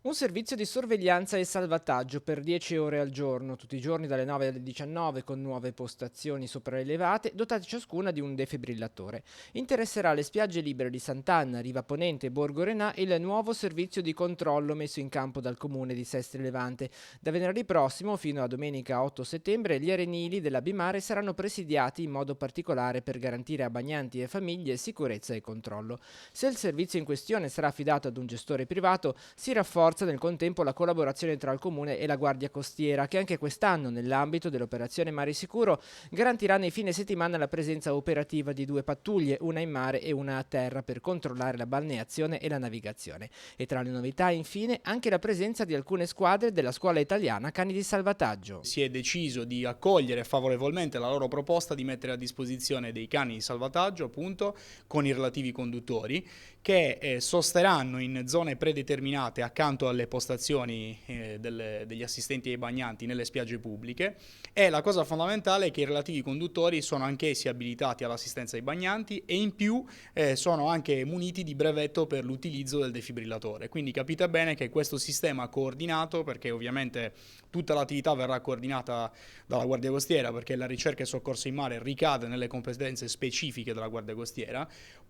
Un servizio di sorveglianza e salvataggio per 10 ore al giorno, tutti i giorni dalle 9 alle 19 con nuove postazioni sopraelevate, dotate ciascuna di un defibrillatore. Interesserà le spiagge libere di Sant'Anna, Riva Ponente e Borgo Renà il nuovo servizio di controllo messo in campo dal comune di Sestri Levante. Da venerdì prossimo fino a domenica 8 settembre gli arenili della Bimare saranno presidiati in modo particolare per garantire a bagnanti e famiglie sicurezza e controllo. Se il servizio in questione sarà affidato ad un gestore privato, si rafforza nel contempo la collaborazione tra il comune e la Guardia Costiera, che anche quest'anno, nell'ambito dell'operazione Mare Sicuro, garantirà nei fine settimana la presenza operativa di 2 pattuglie, una in mare e una a terra, per controllare la balneazione e la navigazione. E tra le novità, infine, anche la presenza di alcune squadre della scuola italiana Cani di Salvataggio. Si è deciso di accogliere favorevolmente la loro proposta di mettere a disposizione dei cani di salvataggio, appunto, con i relativi conduttori, che sosteranno in zone predeterminate accanto alle postazioni degli assistenti ai bagnanti nelle spiagge pubbliche. E la cosa fondamentale è che i relativi conduttori sono anch'essi abilitati all'assistenza ai bagnanti e in più sono anche muniti di brevetto per l'utilizzo del defibrillatore. Quindi capite bene che questo sistema coordinato, perché ovviamente tutta l'attività verrà coordinata dalla Guardia Costiera, perché la ricerca e soccorso in mare ricade nelle competenze specifiche della Guardia Costiera,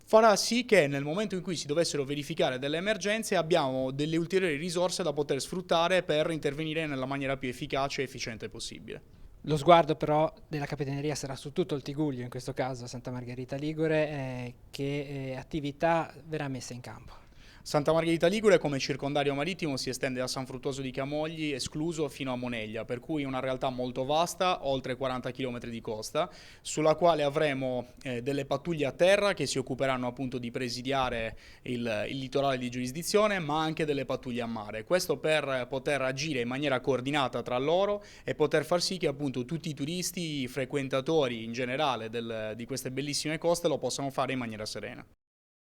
farà sì che nel momento in cui si dovessero verificare delle emergenze abbiamo delle ulteriori risorse da poter sfruttare per intervenire nella maniera più efficace e efficiente possibile. Lo sguardo però della Capitaneria sarà su tutto il Tigullio, in questo caso a Santa Margherita Ligure, che attività verrà messa in campo. Santa Margherita Ligure come circondario marittimo si estende da San Fruttuoso di Camogli, escluso, fino a Moneglia, per cui una realtà molto vasta, oltre 40 km di costa, sulla quale avremo delle pattuglie a terra che si occuperanno appunto di presidiare il litorale di giurisdizione, ma anche delle pattuglie a mare. Questo per poter agire in maniera coordinata tra loro e poter far sì che appunto tutti i turisti, i frequentatori in generale di queste bellissime coste lo possano fare in maniera serena.